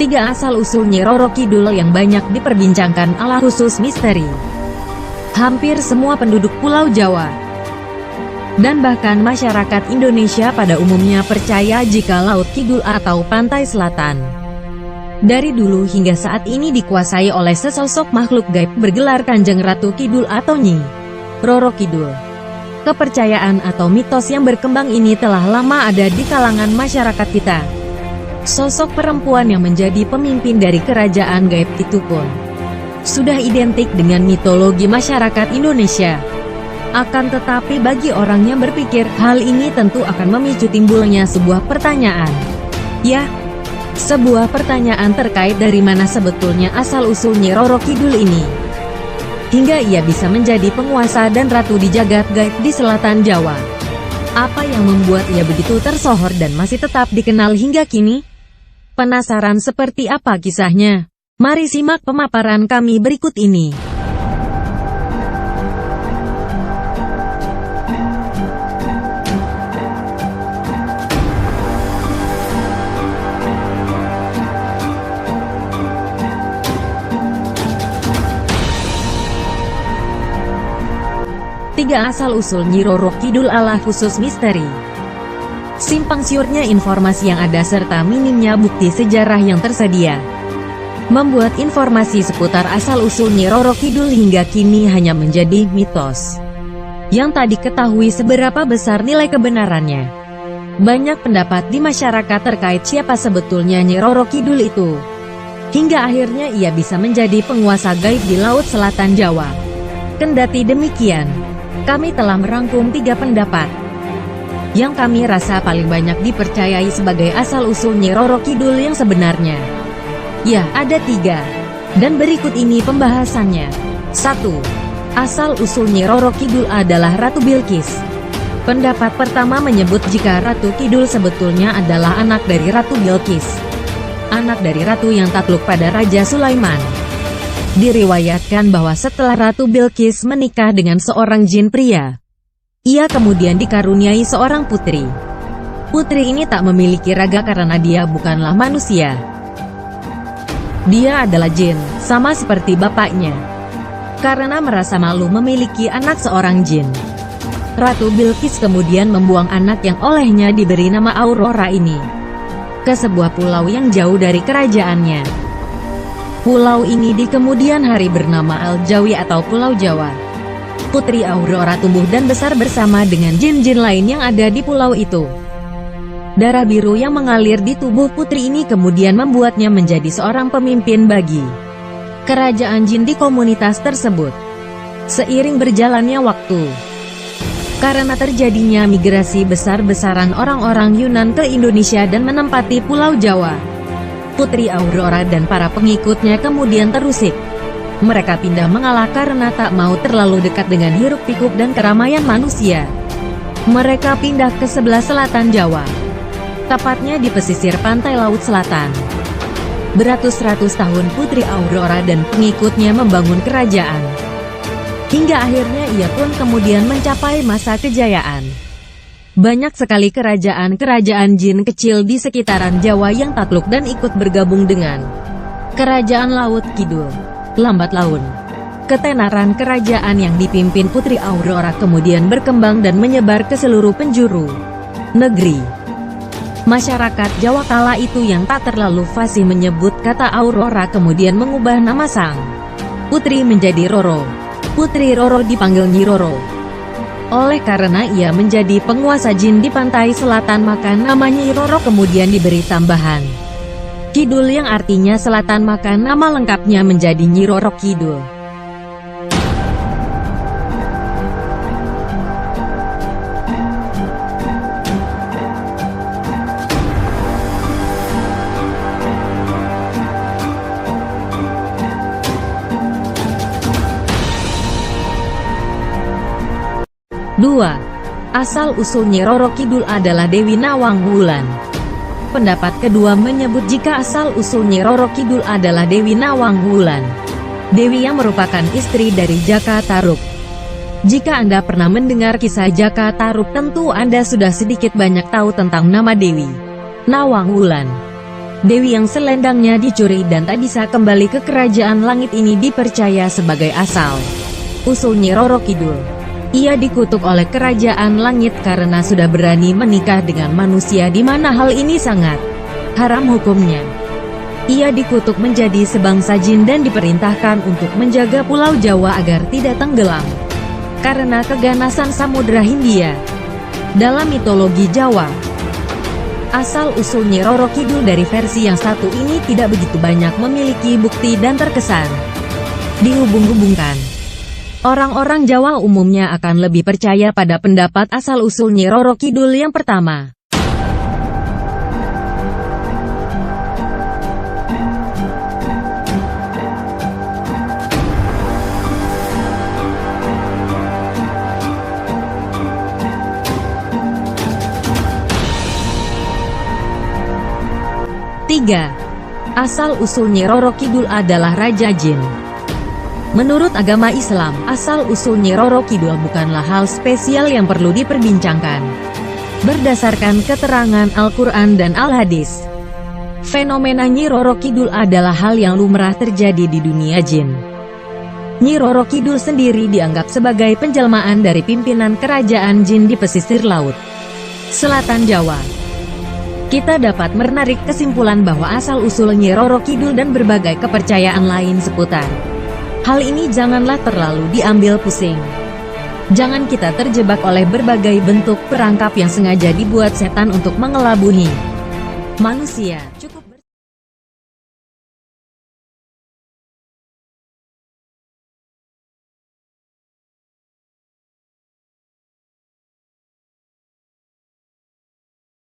3 asal-usul Nyi Roro Kidul yang banyak diperbincangkan ala khusus misteri. Hampir semua penduduk Pulau Jawa dan bahkan masyarakat Indonesia pada umumnya percaya jika Laut Kidul atau Pantai Selatan dari dulu hingga saat ini dikuasai oleh sesosok makhluk gaib bergelar Kanjeng Ratu Kidul atau Nyi Roro Kidul. Kepercayaan atau mitos yang berkembang ini telah lama ada di kalangan masyarakat kita. Sosok perempuan yang menjadi pemimpin dari kerajaan gaib itu pun sudah identik dengan mitologi masyarakat Indonesia. Akan tetapi bagi orang yang berpikir, hal ini tentu akan memicu timbulnya sebuah pertanyaan. Ya, sebuah pertanyaan terkait dari mana sebetulnya asal-usul Nyi Roro Kidul ini, hingga ia bisa menjadi penguasa dan ratu di jagat gaib di selatan Jawa. Apa yang membuat ia begitu tersohor dan masih tetap dikenal hingga kini? Penasaran seperti apa kisahnya? Mari simak pemaparan kami berikut ini. Tiga asal-usul Nyi Roro Kidul ala khusus misteri. Simpang siurnya informasi yang ada serta minimnya bukti sejarah yang tersedia membuat informasi seputar asal-usul Nyi Roro Kidul hingga kini hanya menjadi mitos yang tak diketahui seberapa besar nilai kebenarannya. Banyak pendapat di masyarakat terkait siapa sebetulnya Nyi Roro Kidul itu, hingga akhirnya ia bisa menjadi penguasa gaib di Laut Selatan Jawa. Kendati demikian, kami telah merangkum 3 pendapat yang kami rasa paling banyak dipercayai sebagai asal-usul Nyi Roro Kidul yang sebenarnya. Ya, ada 3. Dan berikut ini pembahasannya. 1. Asal-usul Nyi Roro Kidul adalah Ratu Bilqis. Pendapat pertama menyebut jika Ratu Kidul sebetulnya adalah anak dari Ratu Bilqis, anak dari ratu yang takluk pada Raja Sulaiman. Diriwayatkan bahwa setelah Ratu Bilqis menikah dengan seorang jin pria, ia kemudian dikaruniai seorang putri. Putri ini tak memiliki raga karena dia bukanlah manusia. Dia adalah jin, sama seperti bapaknya. Karena merasa malu memiliki anak seorang jin, Ratu Bilqis kemudian membuang anak yang olehnya diberi nama Aurora ini ke sebuah pulau yang jauh dari kerajaannya. Pulau ini di kemudian hari bernama Al-Jawi atau Pulau Jawa. Putri Aurora tumbuh dan besar bersama dengan jin-jin lain yang ada di pulau itu. Darah biru yang mengalir di tubuh putri ini kemudian membuatnya menjadi seorang pemimpin bagi kerajaan jin di komunitas tersebut. Seiring berjalannya waktu, karena terjadinya migrasi besar-besaran orang-orang Yunan ke Indonesia dan menempati Pulau Jawa, Putri Aurora dan para pengikutnya kemudian terusik. Mereka pindah mengalah karena tak mau terlalu dekat dengan hiruk-pikuk dan keramaian manusia. Mereka pindah ke sebelah selatan Jawa, tepatnya di pesisir pantai Laut Selatan. Beratus-ratus tahun Putri Aurora dan pengikutnya membangun kerajaan, hingga akhirnya ia pun kemudian mencapai masa kejayaan. Banyak sekali kerajaan-kerajaan jin kecil di sekitaran Jawa yang takluk dan ikut bergabung dengan Kerajaan Laut Kidul. Lambat laun, ketenaran kerajaan yang dipimpin Putri Aurora kemudian berkembang dan menyebar ke seluruh penjuru negeri. Masyarakat Jawa kala itu yang tak terlalu fasih menyebut kata Aurora kemudian mengubah nama sang putri menjadi Roro. Putri Roro dipanggil Nyi Roro oleh karena ia menjadi penguasa jin di pantai selatan, maka nama Nyi Roro kemudian diberi tambahan Kidul yang artinya selatan, maka nama lengkapnya menjadi Nyi Roro Kidul. Dua. Asal-usul Nyi Roro Kidul adalah Dewi Nawang Wulan. Pendapat kedua menyebut jika asal-usul Nyi Roro Kidul adalah Dewi Nawang Wulan, Dewi yang merupakan istri dari Jaka Tarub. Jika Anda pernah mendengar kisah Jaka Tarub, tentu Anda sudah sedikit banyak tahu tentang nama Dewi Nawang Wulan. Dewi yang selendangnya dicuri dan tak bisa kembali ke kerajaan langit ini dipercaya sebagai asal-usul Nyi Roro Kidul. Ia dikutuk oleh kerajaan langit karena sudah berani menikah dengan manusia di mana hal ini sangat haram hukumnya. Ia dikutuk menjadi sebangsa jin dan diperintahkan untuk menjaga Pulau Jawa agar tidak tenggelam karena keganasan Samudra Hindia. Dalam mitologi Jawa, asal-usul Nyi Roro Kidul dari versi yang satu ini tidak begitu banyak memiliki bukti dan terkesan dihubung-hubungkan. Orang-orang Jawa umumnya akan lebih percaya pada pendapat asal-usul Nyi Roro Kidul yang pertama. Asal-usul Nyi Roro Kidul adalah Raja Jin. Menurut agama Islam, asal-usul Nyi Roro Kidul bukanlah hal spesial yang perlu diperbincangkan. Berdasarkan keterangan Al-Quran dan Al-Hadis, fenomena Nyi Roro Kidul adalah hal yang lumrah terjadi di dunia jin. Nyi Roro Kidul sendiri dianggap sebagai penjelmaan dari pimpinan kerajaan jin di pesisir laut selatan Jawa. Kita dapat menarik kesimpulan bahwa asal-usul Nyi Roro Kidul dan berbagai kepercayaan lain seputar hal ini janganlah terlalu diambil pusing. Jangan kita terjebak oleh berbagai bentuk perangkap yang sengaja dibuat setan untuk mengelabui manusia.